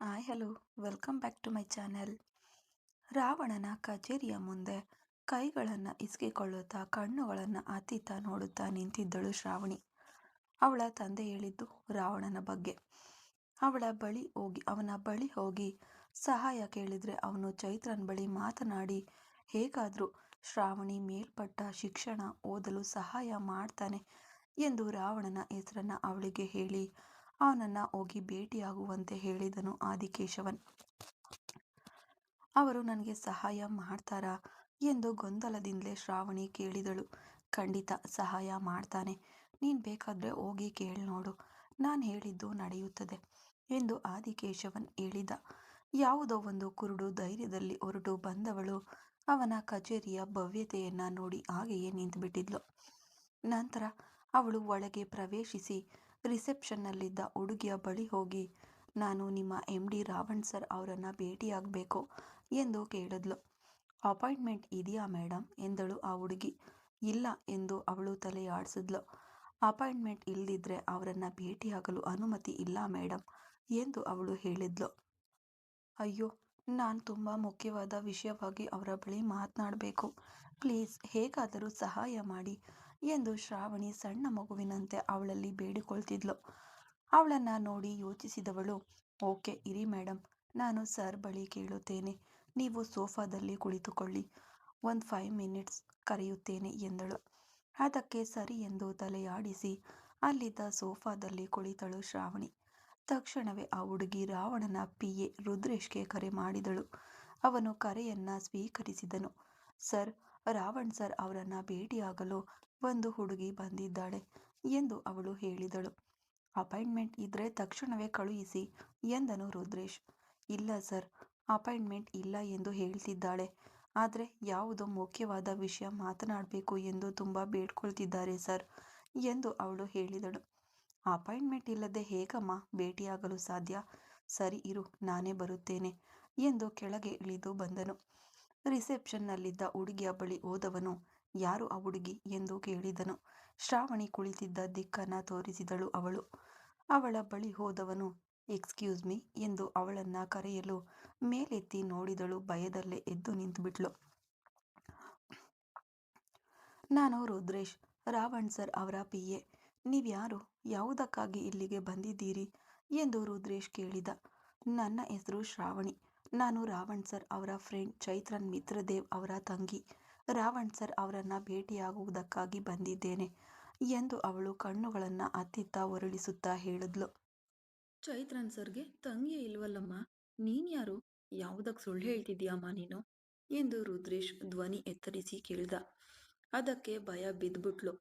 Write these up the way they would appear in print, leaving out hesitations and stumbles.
Hi hello welcome back to my channel. ರಾವಣನ ಕಚೇರಿಯ ಮುಂದೆ ಕೈಗಳನ್ನು ಇಸ್ಕಿಕೊಳ್ಳುತ್ತಾ ಕಣ್ಣುಗಳನ್ನು ಅತ್ತಿತ್ತ ನೋಡುತ್ತಾ ನಿಂತಿದ್ದಳು ಶ್ರಾವಣಿ. ಅವಳ ತಂದೆ ಹೇಳಿದ್ದು ರಾವಣನ ಬಗ್ಗೆ. ಅವನ ಬಳಿ ಹೋಗಿ ಸಹಾಯ ಕೇಳಿದ್ರೆ ಅವನು ಚೈತ್ರನ್ ಬಳಿ ಮಾತನಾಡಿ ಹೇಗಾದ್ರೂ ಶ್ರಾವಣಿ ಮೇಲ್ಪಟ್ಟ ಶಿಕ್ಷಣ ಓದಲು ಸಹಾಯ ಮಾಡ್ತಾನೆ ಎಂದು ರಾವಣನ ಹೆಸರನ್ನ ಅವಳಿಗೆ ಹೇಳಿ ಅವನನ್ನ ಹೋಗಿ ಭೇಟಿಯಾಗುವಂತೆ ಹೇಳಿದನು ಆದಿಕೇಶವನ್. ಅವರು ನನಗೆ ಸಹಾಯ ಮಾಡ್ತಾರಾ ಎಂದು ಗೊಂದಲದಿಂದಲೇ ಶ್ರಾವಣಿ ಕೇಳಿದಳು. ಖಂಡಿತ ಸಹಾಯ ಮಾಡ್ತಾನೆ, ನೀನ್ ಬೇಕಾದ್ರೆ ಹೋಗಿ ಕೇಳಿ ನೋಡು, ನಾನು ಹೇಳಿದ್ದು ನಡೆಯುತ್ತದೆ ಎಂದು ಆದಿಕೇಶವನ್ ಹೇಳಿದ. ಯಾವುದೋ ಒಂದು ಕುರುಡು ಧೈರ್ಯದಲ್ಲಿ ಹೊರಟು ಬಂದವಳು ಅವನ ಕಚೇರಿಯ ಭವ್ಯತೆಯನ್ನ ನೋಡಿ ಹಾಗೆಯೇ ನಿಂತುಬಿಟ್ಟಿದ್ಲು. ನಂತರ ಅವಳು ಒಳಗೆ ಪ್ರವೇಶಿಸಿ ರಿಸೆಪ್ಷನ್ನಲ್ಲಿದ್ದ ಹುಡುಗಿಯ ಬಳಿ ಹೋಗಿ, ನಾನು ನಿಮ್ಮ MD ರಾವಣ್ ಸರ್ ಅವರನ್ನ ಭೇಟಿಯಾಗಬೇಕು ಎಂದು ಕೇಳಿದ್ಲು. ಅಪಾಯಿಂಟ್ಮೆಂಟ್ ಇದೆಯಾ ಮೇಡಮ್ ಎಂದಳು ಆ ಹುಡುಗಿ. ಇಲ್ಲ ಎಂದು ಅವಳು ತಲೆ ಆಡಿಸಿದ್ಲು. ಅಪಾಯಿಂಟ್ಮೆಂಟ್ ಇಲ್ದಿದ್ರೆ ಅವರನ್ನ ಭೇಟಿಯಾಗಲು ಅನುಮತಿ ಇಲ್ಲ ಮೇಡಮ್ ಎಂದು ಅವಳು ಹೇಳಿದ್ಲು. ಅಯ್ಯೋ, ನಾನು ತುಂಬ ಮುಖ್ಯವಾದ ವಿಷಯವಾಗಿ ಅವರ ಬಳಿ ಮಾತನಾಡಬೇಕು, ಪ್ಲೀಸ್ ಹೇಗಾದರೂ ಸಹಾಯ ಮಾಡಿ ಎಂದು ಶ್ರಾವಣಿ ಸಣ್ಣ ಮಗುವಿನಂತೆ ಅವಳಲ್ಲಿ ಬೇಡಿಕೊಳ್ತಿದ್ಲು. ಅವಳನ್ನ ನೋಡಿ ಯೋಚಿಸಿದವಳು, ಓಕೆ ಇರಿ ಮೇಡಮ್, ನಾನು ಸರ್ ಬಳಿ ಕೇಳುತ್ತೇನೆ, ನೀವು ಸೋಫಾದಲ್ಲಿ ಕುಳಿತುಕೊಳ್ಳಿ, ಒಂದು 5 ಮಿನಿಟ್ಸ್ ಕರೆಯುತ್ತೇನೆ ಎಂದಳು. ಅದಕ್ಕೆ ಸರಿ ಎಂದು ತಲೆಯಾಡಿಸಿ ಅಲ್ಲಿದ್ದ ಸೋಫಾದಲ್ಲಿ ಕುಳಿತಳು ಶ್ರಾವಣಿ. ತಕ್ಷಣವೇ ಆ ಹುಡುಗಿ ರಾವಣನ PA ರುದ್ರೇಶ್ಗೆ ಕರೆ ಮಾಡಿದಳು. ಅವನು ಕರೆಯನ್ನ ಸ್ವೀಕರಿಸಿದನು. ಸರ್, ರಾವಣ್ ಸರ್ ಅವರನ್ನ ಭೇಟಿಯಾಗಲು ಒಂದು ಹುಡುಗಿ ಬಂದಿದ್ದಾಳೆ ಎಂದು ಅವಳು ಹೇಳಿದಳು. ಅಪಾಯಿಂಟ್ಮೆಂಟ್ ಇದ್ರೆ ತಕ್ಷಣವೇ ಕಳುಹಿಸಿ ಎಂದನು ರುದ್ರೇಶ್. ಇಲ್ಲ ಸರ್, ಅಪಾಯಿಂಟ್ಮೆಂಟ್ ಇಲ್ಲ ಎಂದು ಹೇಳ್ತಿದ್ದಾಳೆ, ಆದರೆ ಯಾವುದೋ ಮುಖ್ಯವಾದ ವಿಷಯ ಮಾತನಾಡಬೇಕು ಎಂದು ತುಂಬ ಬೇಡ್ಕೊಳ್ತಿದ್ದಾರೆ ಸರ್ ಎಂದು ಅವಳು ಹೇಳಿದಳು. ಅಪಾಯಿಂಟ್ಮೆಂಟ್ ಇಲ್ಲದೆ ಹೇಗಮ್ಮ ಭೇಟಿಯಾಗಲು ಸಾಧ್ಯ? ಸರಿ ಇರು, ನಾನೇ ಬರುತ್ತೇನೆ ಎಂದು ಕೆಳಗೆ ಇಳಿದು ಬಂದನು. ರಿಸೆಪ್ಷನ್ನಲ್ಲಿದ್ದ ಹುಡುಗಿಯ ಬಳಿ ಹೋದವನು, ಯಾರು ಆ ಹುಡುಗಿ ಎಂದು ಕೇಳಿದನು. ಶ್ರಾವಣಿ ಕುಳಿತಿದ್ದ ದಿಕ್ಕನ್ನ ತೋರಿಸಿದಳು ಅವಳು. ಅವಳ ಬಳಿ ಹೋದವನು, ಎಕ್ಸ್ಕ್ಯೂಸ್ ಮೀ ಎಂದು ಅವಳನ್ನ ಕರೆಯಲು ಮೇಲೆತ್ತಿ ನೋಡಿದಳು. ಭಯದಲ್ಲೇ ಎದ್ದು ನಿಂತುಬಿಟ್ಲು. ನಾನು ರುದ್ರೇಶ್, ರಾವಣ್ ಸರ್ ಅವರ PA. ನೀವ್ಯಾರು, ಯಾವುದಕ್ಕಾಗಿ ಇಲ್ಲಿಗೆ ಬಂದಿದ್ದೀರಿ ಎಂದು ರುದ್ರೇಶ್ ಕೇಳಿದ. ನನ್ನ ಹೆಸರು ಶ್ರಾವಣಿ, ನಾನು ರಾವಣ್ ಸರ್ ಅವರ ಫ್ರೆಂಡ್ ಚೈತ್ರನ್ ಮಿತ್ರದೇವ್ ಅವರ ತಂಗಿ. ರಾವಣ್ ಸರ್ ಅವರನ್ನ ಭೇಟಿಯಾಗುವುದಕ್ಕಾಗಿ ಬಂದಿದ್ದೇನೆ ಎಂದು ಅವಳು ಕಣ್ಣುಗಳನ್ನ ಅತ್ತಿತ್ತ ಹೊರಳಿಸುತ್ತಾ ಹೇಳಿದ್ಲು. ಚೈತ್ರನ್ ಸರ್ಗೆ ತಂಗಿಯೇ ಇಲ್ವಲ್ಲಮ್ಮ, ನೀನ್ಯಾರು, ಯಾವುದಕ್ಕೆ ಸುಳ್ಳು ಹೇಳ್ತಿದ್ಯಾಮ್ಮ ನೀನು ಎಂದು ರುದ್ರೇಶ್ ಧ್ವನಿ ಎತ್ತರಿಸಿ ಕೇಳ್ದ. ಅದಕ್ಕೆ ಭಯ ಬಿದ್ದುಬಿಟ್ಲು.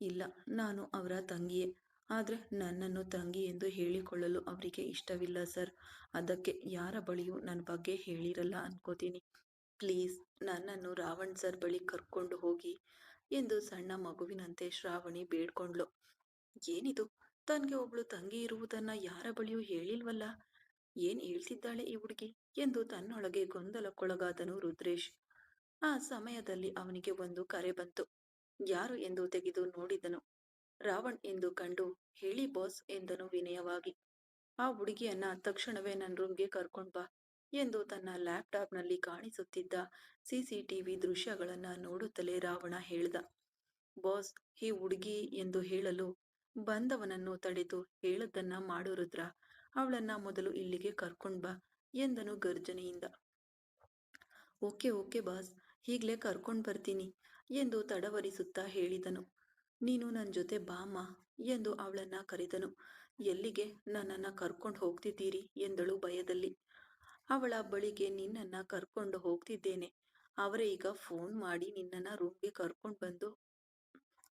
ಇಲ್ಲ, ನಾನು ಅವರ ತಂಗಿಯೇ, ಆದರೆ ನನ್ನನ್ನು ತಂಗಿ ಎಂದು ಹೇಳಿಕೊಳ್ಳಲು ಅವರಿಗೆ ಇಷ್ಟವಿಲ್ಲ ಸರ್, ಅದಕ್ಕೆ ಯಾರ ಬಳಿಯೂ ನನ್ನ ಬಗ್ಗೆ ಹೇಳಿರಲ್ಲ ಅನ್ಕೋತೀನಿ. ಪ್ಲೀಸ್ ನನ್ನನ್ನು ರಾವಣ್ ಸರ್ ಬಳಿ ಕರ್ಕೊಂಡು ಹೋಗಿ ಎಂದು ಸಣ್ಣ ಮಗುವಿನಂತೆ ಶ್ರಾವಣಿ ಬೇಡ್ಕೊಂಡ್ಲು. ಏನಿದು, ತನ್ಗೆ ಒಬ್ಳು ತಂಗಿ ಇರುವುದನ್ನ ಯಾರ ಬಳಿಯೂ ಹೇಳಿಲ್ವಲ್ಲ, ಏನ್ ಹೇಳ್ತಿದ್ದಾಳೆ ಈ ಹುಡುಗಿ ಎಂದು ತನ್ನೊಳಗೆ ಗೊಂದಲಕ್ಕೊಳಗಾದನು ರುದ್ರೇಶ್. ಆ ಸಮಯದಲ್ಲಿ ಅವನಿಗೆ ಒಂದು ಕರೆ ಬಂತು. ಯಾರು ಎಂದು ತೆಗೆದು ನೋಡಿದನು. ರಾವಣ್ ಎಂದು ಕಂಡು, ಹೇಳಿ ಬಾಸ್ ಎಂದನು ವಿನಯವಾಗಿ. ಆ ಹುಡುಗಿಯನ್ನ ತಕ್ಷಣವೇ ನನ್ನ ರೂಮ್ಗೆ ಕರ್ಕೊಂಡ್ ಬಾ ಎಂದು ತನ್ನ ಲ್ಯಾಪ್ಟಾಪ್ನಲ್ಲಿ ಕಾಣಿಸುತ್ತಿದ್ದ CCTV ದೃಶ್ಯಗಳನ್ನ ನೋಡುತ್ತಲೇ ರಾವಣ ಹೇಳ್ದ. ಬಾಸ್, ಈ ಹುಡುಗಿ ಎಂದು ಹೇಳಲು ಬಂದವನನ್ನು ತಡೆದು, ಹೇಳದನ್ನ ಮಾಡು ರುದ್ರ, ಅವಳನ್ನ ಮೊದಲು ಇಲ್ಲಿಗೆ ಕರ್ಕೊಂಡ್ ಬಾ ಎಂದನು ಗರ್ಜನೆಯಿಂದ. ಓಕೆ ಓಕೆ ಬಾಸ್, ಈಗ್ಲೇ ಕರ್ಕೊಂಡ್ ಬರ್ತೀನಿ ಎಂದು ತಡವರಿಸುತ್ತಾ ಹೇಳಿದನು. ನೀನು ನನ್ನ ಜೊತೆ ಬಾಮ್ಮ ಎಂದು ಅವಳನ್ನ ಕರೆದನು. ಎಲ್ಲಿಗೆ, ನನ್ನನ್ನ ಕರ್ಕೊಂಡು ಹೋಗ್ತಿದ್ದೀರಿ ಎಂದಳು ಭಯದಲ್ಲಿ. ಅವಳ ಬಳಿಗೆ, ನಿನ್ನನ್ನ ಕರ್ಕೊಂಡು ಹೋಗ್ತಿದ್ದೇನೆ, ಅವರೇ ಈಗ ಫೋನ್ ಮಾಡಿ ನಿನ್ನನ್ನ ರೂಮ್ಗೆ ಕರ್ಕೊಂಡು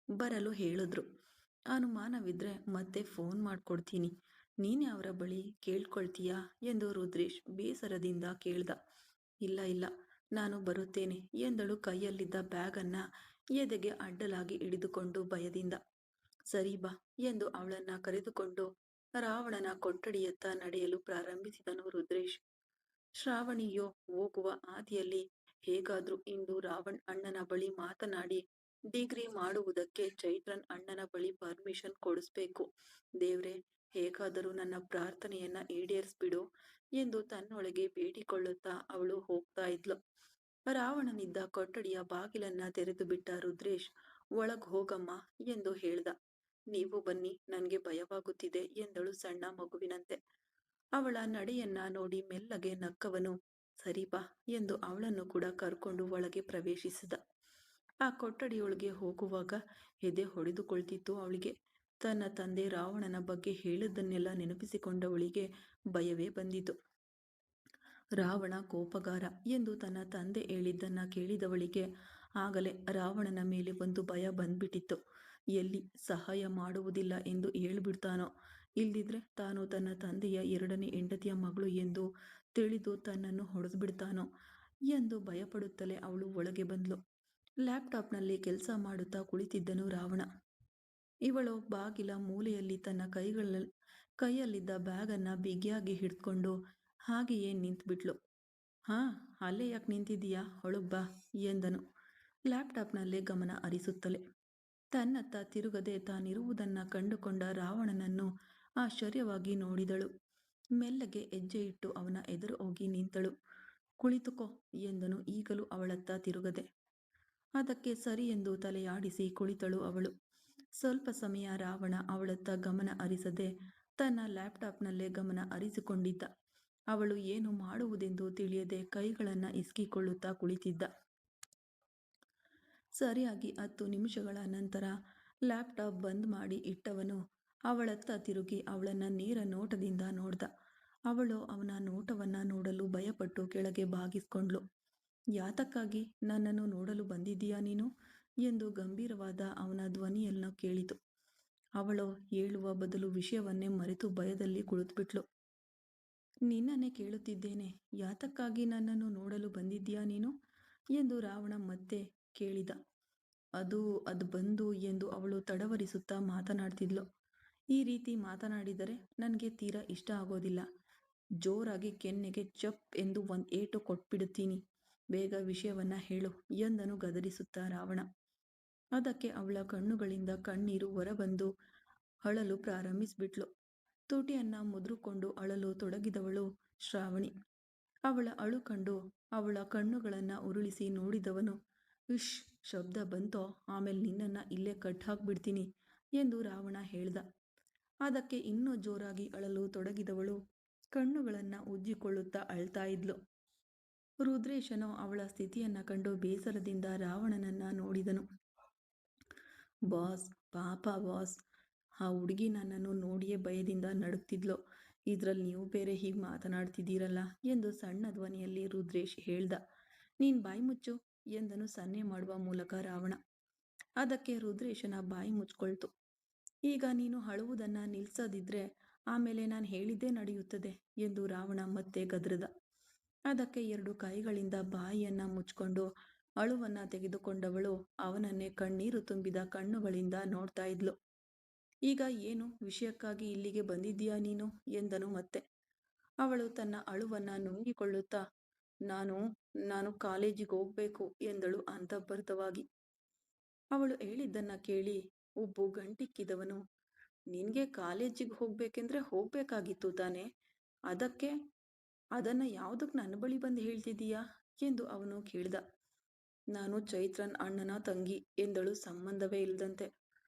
ಬರಲು ಹೇಳಿದ್ರು. ಅನುಮಾನವಿದ್ರೆ ಮತ್ತೆ ಫೋನ್ ಮಾಡ್ಕೊಡ್ತೀನಿ, ನೀನೇ ಅವರ ಬಳಿ ಕೇಳ್ಕೊಳ್ತೀಯಾ ಎಂದು ರುದ್ರೇಶ್ ಬೇಸರದಿಂದ ಕೇಳ್ದ. ಇಲ್ಲ ಇಲ್ಲ, ನಾನು ಬರುತ್ತೇನೆ ಎಂದಳು ಕೈಯಲ್ಲಿದ್ದ ಬ್ಯಾಗನ್ನ ಎದೆಗೆ ಅಡ್ಡಲಾಗಿ ಹಿಡಿದುಕೊಂಡು ಭಯದಿಂದ. ಸರಿ ಬಾ ಎಂದು ಅವಳನ್ನ ಕರೆದುಕೊಂಡು ರಾವಣನ ಕೊಠಡಿಯತ್ತ ನಡೆಯಲು ಪ್ರಾರಂಭಿಸಿದನು ರುದ್ರೇಶ್. ಶ್ರಾವಣಿಯೋ ಹೋಗುವ ಹಾದಿಯಲ್ಲಿ, ಹೇಗಾದ್ರೂ ಇಂದು ರಾವಣ್ ಅಣ್ಣನ ಬಳಿ ಮಾತನಾಡಿ ಡಿಗ್ರಿ ಮಾಡುವುದಕ್ಕೆ ಚೈತ್ರನ್ ಅಣ್ಣನ ಬಳಿ ಪರ್ಮಿಷನ್ ಕೊಡಿಸ್ಬೇಕು ದೇವ್ರೆ ಹೇಗಾದರೂ ನನ್ನ ಪ್ರಾರ್ಥನೆಯನ್ನ ಈಡೇರಿಸ್ಬಿಡು ಎಂದು ತನ್ನೊಳಗೆ ಬೇಡಿಕೊಳ್ಳುತ್ತಾ ಅವಳು ಹೋಗ್ತಾ ಇದ್ಲು. ರಾವಣನಿದ್ದ ಕೊಠಡಿಯ ಬಾಗಿಲನ್ನ ತೆರೆದು ಬಿಟ್ಟ ರುದ್ರೇಶ್ ಒಳಗ್ ಹೋಗಮ್ಮ ಎಂದು ಹೇಳ್ದ. ನೀವು ಬನ್ನಿ, ನನ್ಗೆ ಭಯವಾಗುತ್ತಿದೆ ಎಂದಳು ಸಣ್ಣ ಮಗುವಿನಂತೆ. ಅವಳ ನಡೆಯನ್ನ ನೋಡಿ ಮೆಲ್ಲಗೆ ನಕ್ಕವನು ಸರಿ ಬಾ ಎಂದು ಅವಳನ್ನು ಕೂಡ ಕರ್ಕೊಂಡು ಒಳಗೆ ಪ್ರವೇಶಿಸಿದ. ಆ ಕೊಠಡಿಯೊಳಗೆ ಹೋಗುವಾಗ ಎದೆ ಹೊಡೆದುಕೊಳ್ತಿತ್ತು ಅವಳಿಗೆ. ತನ್ನ ತಂದೆ ರಾವಣನ ಬಗ್ಗೆ ಹೇಳಿದ್ದನ್ನೆಲ್ಲ ನೆನಪಿಸಿಕೊಂಡವಳಿಗೆ ಭಯವೇ ಬಂದಿತು. ರಾವಣ ಕೋಪಗಾರ ಎಂದು ತನ್ನ ತಂದೆ ಹೇಳಿದ್ದನ್ನ ಕೇಳಿದವಳಿಗೆ ಆಗಲೇ ರಾವಣನ ಮೇಲೆ ಒಂದು ಭಯ ಬಂದ್ಬಿಟ್ಟಿತ್ತು. ಎಲ್ಲಿ ಸಹಾಯ ಮಾಡುವುದಿಲ್ಲ ಎಂದು ಹೇಳ್ಬಿಡ್ತಾನೋ, ಇಲ್ದಿದ್ರೆ ತಾನು ತನ್ನ ತಂದೆಯ ಎರಡನೇ ಹೆಂಡತಿಯ ಮಗಳು ಎಂದು ತಿಳಿದು ತನ್ನನ್ನು ಹೊಡೆದ್ಬಿಡ್ತಾನೋ ಎಂದು ಭಯಪಡುತ್ತಲೇ ಅವಳು ಒಳಗೆ ಬಂದ್ಲು. ಲ್ಯಾಪ್ಟಾಪ್ನಲ್ಲಿ ಕೆಲಸ ಮಾಡುತ್ತಾ ಕುಳಿತಿದ್ದನು ರಾವಣ. ಇವಳು ಬಾಗಿಲ ಮೂಲೆಯಲ್ಲಿ ತನ್ನ ಕೈಯಲ್ಲಿದ್ದ ಬ್ಯಾಗನ್ನ ಬಿಗಿಯಾಗಿ ಹಿಡ್ಕೊಂಡು ಹಾಗೆಯೇ ನಿಂತ್ಬಿಟ್ಲು. ಹಾ, ಅಲ್ಲೇ ಯಾಕೆ ನಿಂತಿದ್ದೀಯಾ, ಹೊಳಗ್ ಬಾ ಎಂದನು ಲ್ಯಾಪ್ಟಾಪ್ನಲ್ಲೇ ಗಮನ ಹರಿಸುತ್ತಲೇ. ತನ್ನತ್ತ ತಿರುಗದೆ ತಾನಿರುವುದನ್ನ ಕಂಡುಕೊಂಡ ರಾವಣನನ್ನು ಆಶ್ಚರ್ಯವಾಗಿ ನೋಡಿದಳು. ಮೆಲ್ಲಗೆ ಹೆಜ್ಜೆ ಇಟ್ಟು ಅವನ ಎದುರು ಹೋಗಿ ನಿಂತಳು. ಕುಳಿತುಕೋ ಎಂದನು ಈಗಲೂ ಅವಳತ್ತ ತಿರುಗದೆ. ಅದಕ್ಕೆ ಸರಿ ಎಂದು ತಲೆಯಾಡಿಸಿ ಕುಳಿತಳು ಅವಳು. ಸ್ವಲ್ಪ ಸಮಯ ರಾವಣ ಅವಳತ್ತ ಗಮನ ಹರಿಸದೆ ತನ್ನ ಲ್ಯಾಪ್ಟಾಪ್ನಲ್ಲೇ ಗಮನ ಹರಿಸಿಕೊಂಡಿದ್ದ. ಅವಳು ಏನು ಮಾಡುವುದೆಂದು ತಿಳಿಯದೆ ಕೈಗಳನ್ನ ಇಸ್ಕಿಕೊಳ್ಳುತ್ತಾ ಕುಳಿತಿದ್ದ. ಸರಿಯಾಗಿ 10 ನಿಮಿಷಗಳ ನಂತರ ಲ್ಯಾಪ್ಟಾಪ್ ಬಂದ್ ಮಾಡಿ ಇಟ್ಟವನು ಅವಳತ್ತ ತಿರುಗಿ ಅವಳನ್ನ ನೇರ ನೋಟದಿಂದ ನೋಡ್ದ. ಅವಳು ಅವನ ನೋಟವನ್ನ ನೋಡಲು ಭಯಪಟ್ಟು ಕೆಳಗೆ ಬಾಗಿಸ್ಕೊಂಡ್ಳು. ಯಾತಕ್ಕಾಗಿ ನನ್ನನ್ನು ನೋಡಲು ಬಂದಿದ್ದೀಯಾ ನೀನು ಎಂದು ಗಂಭೀರವಾದ ಅವನ ಧ್ವನಿಯನ್ನು ಕೇಳಿತು. ಅವಳು ಹೇಳುವ ಬದಲು ವಿಷಯವನ್ನೇ ಮರೆತು ಭಯದಲ್ಲಿ ಕುಳಿತುಬಿಟ್ಲು. ನಿನ್ನನ್ನೇ ಕೇಳುತ್ತಿದ್ದೇನೆ, ಯಾತಕ್ಕಾಗಿ ನನ್ನನ್ನು ನೋಡಲು ಬಂದಿದ್ದೀಯಾ ನೀನು ಎಂದು ರಾವಣ ಮತ್ತೆ ಕೇಳಿದ. ಅದು ಬಂದು ಎಂದು ಅವಳು ತಡವರಿಸುತ್ತಾ ಮಾತನಾಡ್ತಿದ್ಲು. ಈ ರೀತಿ ಮಾತನಾಡಿದರೆ ನನಗೆ ತೀರಾ ಇಷ್ಟ ಆಗೋದಿಲ್ಲ. ಜೋರಾಗಿ ಕೆನ್ನೆಗೆ ಚಪ್ ಎಂದು ಒಂದು ಏಟು ಕೊಟ್ಬಿಡುತ್ತೀನಿ. ಬೇಗ ವಿಷಯವನ್ನ ಹೇಳು ಎಂದನು ಗದರಿಸುತ್ತಾ ರಾವಣ. ಅದಕ್ಕೆ ಅವಳ ಕಣ್ಣುಗಳಿಂದ ಕಣ್ಣೀರು ಹೊರಬಂದು ಅಳಲು ಪ್ರಾರಂಭಿಸಿಬಿಟ್ಲು. ತುಟಿಯನ್ನ ಮುದ್ರುಕೊಂಡು ಅಳಲು ತೊಡಗಿದವಳು ಶ್ರಾವಣಿ. ಅವಳ ಅಳು ಕಂಡು ಅವಳ ಕಣ್ಣುಗಳನ್ನ ಉರುಳಿಸಿ ನೋಡಿದವನು ಇಶ್ ಶಬ್ದ ಬಂತೋ, ಆಮೇಲೆ ನಿನ್ನನ್ನ ಇಲ್ಲೇ ಕಟ್ ಹಾಕ್ಬಿಡ್ತೀನಿ ಎಂದು ರಾವಣ ಹೇಳ್ದ. ಅದಕ್ಕೆ ಇನ್ನೂ ಜೋರಾಗಿ ಅಳಲು ತೊಡಗಿದವಳು ಕಣ್ಣುಗಳನ್ನ ಉಜ್ಜಿಕೊಳ್ಳುತ್ತಾ ಅಳ್ತಾ ಇದ್ಲು. ರುದ್ರೇಶನು ಅವಳ ಸ್ಥಿತಿಯನ್ನ ಕಂಡು ಬೇಸರದಿಂದ ರಾವಣನನ್ನ ನೋಡಿದನು. ಬಾಸ್, ಪಾಪ ಬಾಸ್, ಆ ಹುಡುಗಿ ನನ್ನನ್ನು ನೋಡಿಯೇ ಭಯದಿಂದ ನಡುಗ್ತಿದ್ಲು. ಇದ್ರಲ್ಲಿ ನೀವು ಬೇರೆ ಹೀಗೆ ಮಾತನಾಡ್ತಿದ್ದೀರಲ್ಲ ಎಂದು ಸಣ್ಣ ಧ್ವನಿಯಲ್ಲಿ ರುದ್ರೇಶ್ ಹೇಳ್ದ. ನೀನ್ ಬಾಯಿ ಮುಚ್ಚು ಎಂದನು ಸನ್ನೆ ಮಾಡುವ ಮೂಲಕ ರಾವಣ. ಅದಕ್ಕೆ ರುದ್ರೇಶನ ಬಾಯಿ ಮುಚ್ಕೊಳ್ತು. ಈಗ ನೀನು ಅಳುವುದನ್ನ ನಿಲ್ಸದಿದ್ರೆ ಆಮೇಲೆ ನಾನು ಹೇಳಿದ್ದೇ ನಡೆಯುತ್ತದೆ ಎಂದು ರಾವಣ ಮತ್ತೆ ಗದರದ. ಅದಕ್ಕೆ 2 ಕೈಗಳಿಂದ ಬಾಯಿಯನ್ನ ಮುಚ್ಕೊಂಡು ಅಳುವನ್ನ ತೆಗೆದುಕೊಂಡವಳು ಅವನನ್ನೇ ಕಣ್ಣೀರು ತುಂಬಿದ ಕಣ್ಣುಗಳಿಂದ ನೋಡ್ತಾ ಇದ್ಲು. ಈಗ ಏನು ವಿಷಯಕ್ಕಾಗಿ ಇಲ್ಲಿಗೆ ಬಂದಿದ್ದೀಯಾ ನೀನು ಎಂದನು ಮತ್ತೆ. ಅವಳು ತನ್ನ ಅಳುವನ್ನ ನುಂಗಿಕೊಳ್ಳುತ್ತಾ ನಾನು ಕಾಲೇಜಿಗೆ ಹೋಗ್ಬೇಕು ಎಂದಳು ಅಂತರ್ಬರ್ಧವಾಗಿ. ಅವಳು ಹೇಳಿದ್ದನ್ನ ಕೇಳಿ ಉಬ್ಬು ಗಂಟಿಕ್ಕಿದವನು ನಿನ್ಗೆ ಕಾಲೇಜಿಗೆ ಹೋಗ್ಬೇಕೆಂದ್ರೆ ಹೋಗ್ಬೇಕಾಗಿತ್ತು ತಾನೆ, ಅದನ್ನ ಯಾವುದಕ್ಕೆ ನನ್ನ ಬಳಿ ಬಂದು ಹೇಳ್ತಿದ್ದೀಯಾ ಎಂದು ಅವನು ಕೇಳಿದ. ನಾನು ಚೈತ್ರನ್ ಅಣ್ಣನ ತಂಗಿ ಎಂದಳು ಸಂಬಂಧವೇ ಇಲ್ಲದಂತೆ.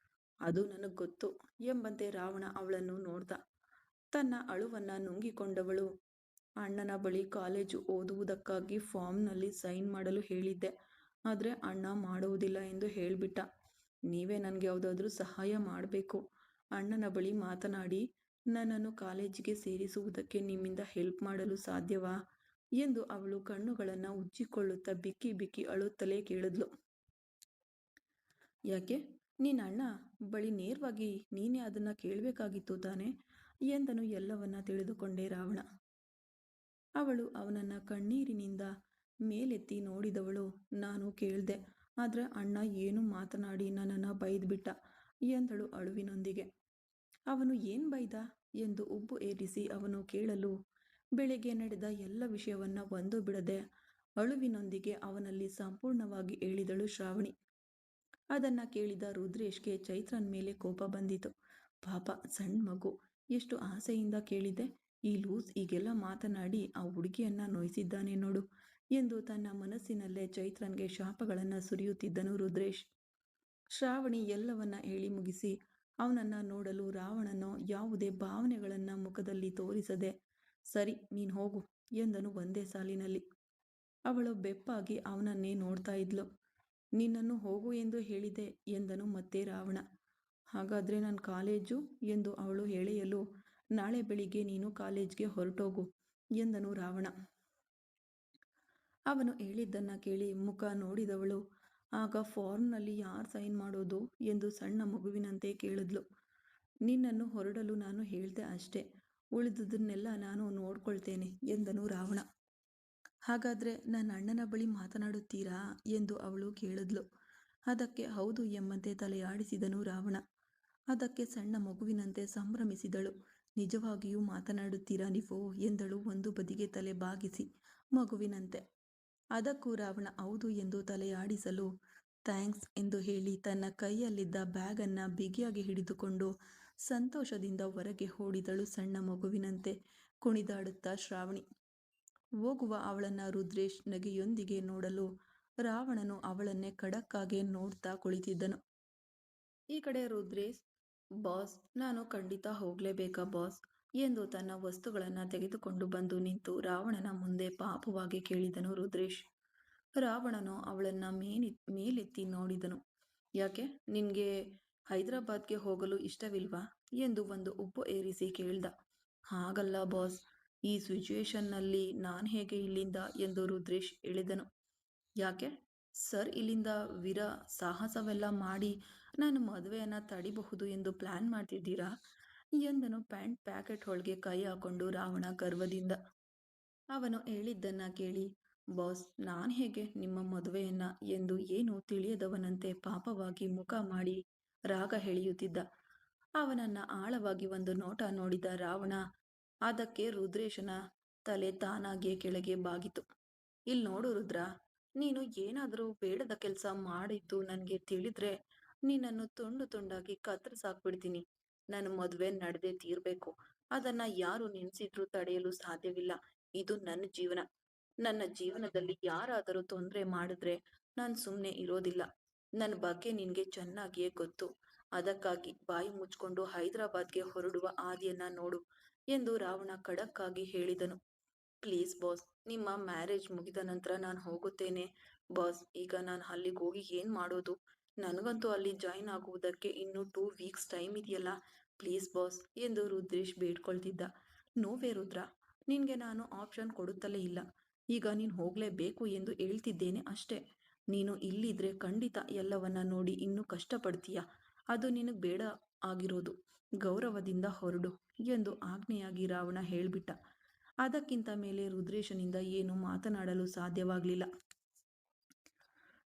ಅದು ನನಗೆ ಗೊತ್ತು ಎಂಬಂತೆ ರಾವಣ ಅವಳನ್ನು ನೋಡ್ದ. ತನ್ನ ಅಳುವನ್ನ ನುಂಗಿಕೊಂಡವಳು ಅಣ್ಣನ ಬಳಿ ಕಾಲೇಜು ಓದುವುದಕ್ಕಾಗಿ ಫಾರ್ಮ್ನಲ್ಲಿ ಸೈನ್ ಮಾಡಲು ಹೇಳಿದ್ದೆ, ಆದರೆ ಅಣ್ಣ ಮಾಡುವುದಿಲ್ಲ ಎಂದು ಹೇಳಿಬಿಟ್ಟ. ನೀವೇ ನನಗೆ ಯಾವುದಾದ್ರೂ ಸಹಾಯ ಮಾಡಬೇಕು. ಅಣ್ಣನ ಬಳಿ ಮಾತನಾಡಿ ನನ್ನನ್ನು ಕಾಲೇಜಿಗೆ ಸೇರಿಸುವುದಕ್ಕೆ ನಿಮ್ಮಿಂದ ಹೆಲ್ಪ್ ಮಾಡಲು ಸಾಧ್ಯವಾ ಎಂದು ಅವಳು ಕಣ್ಣುಗಳನ್ನು ಉಜ್ಜಿಕೊಳ್ಳುತ್ತಾ ಬಿಕ್ಕಿ ಬಿಕ್ಕಿ ಅಳುತ್ತಲೇ ಕೇಳಿದ್ಲು. ಯಾಕೆ, ನೀನ್ ಅಣ್ಣ ಬಳಿ ನೇರವಾಗಿ ನೀನೇ ಅದನ್ನ ಕೇಳಬೇಕಾಗಿತ್ತು ತಾನೆ ಎಂದನು ಎಲ್ಲವನ್ನ ತಿಳಿದುಕೊಂಡೇ ರಾವಣ. ಅವಳು ಅವನನ್ನ ಕಣ್ಣೀರಿನಿಂದ ಮೇಲೆತ್ತಿ ನೋಡಿದವಳು ನಾನು ಕೇಳ್ದೆ, ಆದ್ರೆ ಅಣ್ಣ ಏನು ಮಾತನಾಡಿ ನನ್ನನ್ನ ಬೈದ್ಬಿಟ್ಟ ಎಂದಳು ಅಳುವಿನೊಂದಿಗೆ. ಅವನು ಏನ್ ಬೈದ ಎಂದು ಉಬ್ಬು ಏರಿಸಿ ಅವನು ಕೇಳಲು ಬೆಳಿಗ್ಗೆ ನಡೆದ ಎಲ್ಲ ವಿಷಯವನ್ನ ಒಂದು ಬಿಡದೆ ಅಳುವಿನೊಂದಿಗೆ ಅವನಲ್ಲಿ ಸಂಪೂರ್ಣವಾಗಿ ಹೇಳಿದಳು ಶ್ರಾವಣಿ. ಅದನ್ನ ಕೇಳಿದ ರುದ್ರೇಶ್ಗೆ ಚೈತ್ರನ್ ಮೇಲೆ ಕೋಪ ಬಂದಿತು. ಪಾಪ ಸಣ್ಣ ಮಗು, ಎಷ್ಟು ಆಸೆಯಿಂದ ಕೇಳಿದ್ದೆ. ಈ ಲೂಸ್ ಈಗೆಲ್ಲ ಮಾತನಾಡಿ ಆ ಹುಡುಗಿಯನ್ನ ನೋಯಿಸಿದ್ದಾನೆ ನೋಡು ಎಂದು ತನ್ನ ಮನಸ್ಸಿನಲ್ಲೇ ಚೈತ್ರನ್ಗೆ ಶಾಪಗಳನ್ನು ಸುರಿಯುತ್ತಿದ್ದನು ರುದ್ರೇಶ್. ಶ್ರಾವಣಿ ಎಲ್ಲವನ್ನ ಹೇಳಿ ಮುಗಿಸಿ ಅವನನ್ನ ನೋಡಲು ರಾವಣನೋ ಯಾವುದೇ ಭಾವನೆಗಳನ್ನ ಮುಖದಲ್ಲಿ ತೋರಿಸದೆ ಸರಿ ನೀನ್ ಹೋಗು ಎಂದನು ಒಂದೇ ಸಾಲಿನಲ್ಲಿ. ಅವಳು ಬೆಪ್ಪಾಗಿ ಅವನನ್ನೇ ನೋಡ್ತಾ ಇದ್ಲು. ನಿನ್ನನ್ನು ಹೋಗು ಎಂದು ಹೇಳಿದೆ ಎಂದನು ಮತ್ತೆ ರಾವಣ. ಹಾಗಾದ್ರೆ ನನ್ನ ಕಾಲೇಜು ಎಂದು ಅವಳು ಎಳೆಯಲು ನಾಳೆ ಬೆಳಿಗ್ಗೆ ನೀನು ಕಾಲೇಜ್ಗೆ ಹೊರಟೋಗು ಎಂದನು ರಾವಣ. ಅವನು ಹೇಳಿದ್ದನ್ನ ಕೇಳಿ ಮುಖ ನೋಡಿದವಳು ಆಗ ಫಾರ್ಮ್ನಲ್ಲಿ ಯಾರು ಸೈನ್ ಮಾಡೋದು ಎಂದು ಸಣ್ಣ ಮಗುವಿನಂತೆ ಕೇಳಿದ್ಲು. ನಿನ್ನನ್ನು ಹೊರಡಲು ನಾನು ಹೇಳ್ದೆ ಅಷ್ಟೇ, ಉಳಿದುದನ್ನೆಲ್ಲ ನಾನು ನೋಡ್ಕೊಳ್ತೇನೆ ಎಂದನು ರಾವಣ. ಹಾಗಾದ್ರೆ ನನ್ನ ಅಣ್ಣನ ಬಳಿ ಮಾತನಾಡುತ್ತೀರಾ ಎಂದು ಅವಳು ಕೇಳಿದ್ಲು. ಅದಕ್ಕೆ ಹೌದು ಎಂಬಂತೆ ತಲೆಯಾಡಿಸಿದನು ರಾವಣ. ಅದಕ್ಕೆ ಸಣ್ಣ ಮಗುವಿನಂತೆ ಸಂಭ್ರಮಿಸಿದಳು. ನಿಜವಾಗಿಯೂ ಮಾತನಾಡುತ್ತೀರಾ ನೀವು ಎಂದಳು ಒಂದು ಬದಿಗೆ ತಲೆ ಬಾಗಿಸಿ ಮಗುವಿನಂತೆ. ಅದಕ್ಕೂ ರಾವಣ ಹೌದು ಎಂದು ತಲೆಯಾಡಿಸಲು ಥ್ಯಾಂಕ್ಸ್ ಎಂದು ಹೇಳಿ ತನ್ನ ಕೈಯಲ್ಲಿದ್ದ ಬ್ಯಾಗನ್ನು ಬಿಗಿಯಾಗಿ ಹಿಡಿದುಕೊಂಡು ಸಂತೋಷದಿಂದ ಹೊರಗೆ ಓಡಿದಳು ಸಣ್ಣ ಮಗುವಿನಂತೆ ಕುಣಿದಾಡುತ್ತಾ ಶ್ರಾವಣಿ. ಹೋಗುವ ಅವಳನ್ನ ರುದ್ರೇಶ್ ನಗೆಯೊಂದಿಗೆ ನೋಡಲು ರಾವಣನು ಅವಳನ್ನೇ ಖಡಕ್ಕಾಗಿ ನೋಡ್ತಾ ಕುಳಿತಿದ್ದನು. ಈ ಕಡೆ ರುದ್ರೇಶ್, ಬಾಸ್ ನಾನು ಖಂಡಿತ ಹೋಗ್ಲೇಬೇಕಾ ಬಾಸ್ ಎಂದು ತನ್ನ ವಸ್ತುಗಳನ್ನು ತೆಗೆದುಕೊಂಡು ಬಂದು ನಿಂತು ರಾವಣನ ಮುಂದೆ ಪಾಪವಾಗಿ ಕೇಳಿದನು ರುದ್ರೇಶ್. ರಾವಣನು ಅವಳನ್ನ ಮೇಲೆತ್ತಿ ನೋಡಿದನು. ಯಾಕೆ ನಿನ್ಗೆ ಹೈದರಾಬಾದ್ಗೆ ಹೋಗಲು ಇಷ್ಟವಿಲ್ವಾ ಎಂದು ಒಂದು ಉಪ್ಪು ಏರಿಸಿ ಕೇಳ್ದ. ಹಾಗಲ್ಲ ಬಾಸ್, ಈ ಸಿಚುವೇಶನ್ನಲ್ಲಿ ನಾನು ಹೇಗೆ ಇಲ್ಲಿಂದ ಎಂದು ರುದ್ರೇಶ್ ಹೇಳಿದನು. ಯಾಕೆ ಸರ್ ಇಲ್ಲಿಂದ ವೀರ ಸಾಹಸವೆಲ್ಲ ಮಾಡಿ ನಾನು ಮದುವೆಯನ್ನ ತಡಿಬಹುದು ಎಂದು ಪ್ಲಾನ್ ಮಾಡ್ತಿದ್ದೀರಾ ಎಂದನು ಪ್ಯಾಂಟ್ ಪ್ಯಾಕೆಟ್ ಒಳಗೆ ಕೈ ಹಾಕೊಂಡು ರಾವಣ ಗರ್ವದಿಂದ. ಅವನು ಹೇಳಿದ್ದನ್ನ ಕೇಳಿ ಬಾಸ್ ನಾನು ಹೇಗೆ ನಿಮ್ಮ ಮದುವೆಯನ್ನ ಎಂದು ಏನು ತಿಳಿಯದವನಂತೆ ಪಾಪವಾಗಿ ಮುಖ ಮಾಡಿ ರಾಗ ಎಳೆಯುತ್ತಿದ್ದ. ಅವನನ್ನ ಆಳವಾಗಿ ಒಂದು ನೋಟ ನೋಡಿದ ರಾವಣ. ಅದಕ್ಕೆ ರುದ್ರೇಶನ ತಲೆ ತಾನಾಗಿಯೇ ಕೆಳಗೆ ಬಾಗಿತು. ಇಲ್ಲಿ ನೋಡು ರುದ್ರ, ನೀನು ಏನಾದರೂ ಬೇಡದ ಕೆಲಸ ಮಾಡಿದ್ದು ನನಗೆ ತಿಳಿದ್ರೆ ನಿನ್ನನ್ನು ತುಂಡು ತುಂಡಾಗಿ ಕತ್ತರಿಸಾಕ್ಬಿಡ್ತೀನಿ. ನನ್ನ ಮದುವೆ ನಡೆದೇ ತೀರ್ಬೇಕು. ಅದನ್ನ ಯಾರು ನೆನೆಸಿದ್ರೂ ತಡೆಯಲು ಸಾಧ್ಯವಿಲ್ಲ. ಇದು ನನ್ನ ಜೀವನ. ನನ್ನ ಜೀವನದಲ್ಲಿ ಯಾರಾದರೂ ತೊಂದರೆ ಮಾಡಿದ್ರೆ ನಾನು ಸುಮ್ಮನೆ ಇರೋದಿಲ್ಲ. ನನ್ನ ಬಗ್ಗೆ ನಿನ್ಗೆ ಚೆನ್ನಾಗಿಯೇ ಗೊತ್ತು. ಅದಕ್ಕಾಗಿ ಬಾಯಿ ಮುಚ್ಕೊಂಡು ಹೈದರಾಬಾದ್ಗೆ ಹೊರಡುವ ಹಾದಿಯನ್ನ ನೋಡು ಎಂದು ರಾವಣ ಖಡಕ್ಕಾಗಿ ಹೇಳಿದನು. ಪ್ಲೀಸ್ ಬಾಸ್, ನಿಮ್ಮ ಮ್ಯಾರೇಜ್ ಮುಗಿದ ನಂತರ ನಾನು ಹೋಗುತ್ತೇನೆ ಬಾಸ್. ಈಗ ನಾನು ಅಲ್ಲಿಗೆ ಹೋಗಿ ಏನು ಮಾಡೋದು? ನನಗಂತೂ ಅಲ್ಲಿ ಜಾಯಿನ್ ಆಗುವುದಕ್ಕೆ ಇನ್ನು 2 ವೀಕ್ಸ್ ಟೈಮ್ ಇದೆಯಲ್ಲ. ಪ್ಲೀಸ್ ಬಾಸ್ ಎಂದು ರುದ್ರೇಶ್ ಬೇಡ್ಕೊಳ್ತಿದ್ದ. ನೋವೇ ರುದ್ರ, ನಿನಗೆ ನಾನು ಆಪ್ಷನ್ ಕೊಡುತ್ತಲೇ ಇಲ್ಲ. ಈಗ ನೀನು ಹೋಗಲೇಬೇಕು ಎಂದು ಹೇಳ್ತಿದ್ದೇನೆ ಅಷ್ಟೇ. ನೀನು ಇಲ್ಲಿದ್ರೆ ಖಂಡಿತ ಎಲ್ಲವನ್ನ ನೋಡಿ ಇನ್ನೂ ಕಷ್ಟಪಡ್ತೀಯ. ಅದು ನಿನಗೆ ಬೇಡ ಆಗಿರೋದು. ಗೌರವದಿಂದ ಹೊರಡು ಎಂದು ಆಜ್ಞೆಯಾಗಿ ರಾವಣ ಹೇಳ್ಬಿಟ್ಟ. ಅದಕ್ಕಿಂತ ಮೇಲೆ ರುದ್ರೇಶನಿಂದ ಏನು ಮಾತನಾಡಲು ಸಾಧ್ಯವಾಗಲಿಲ್ಲ.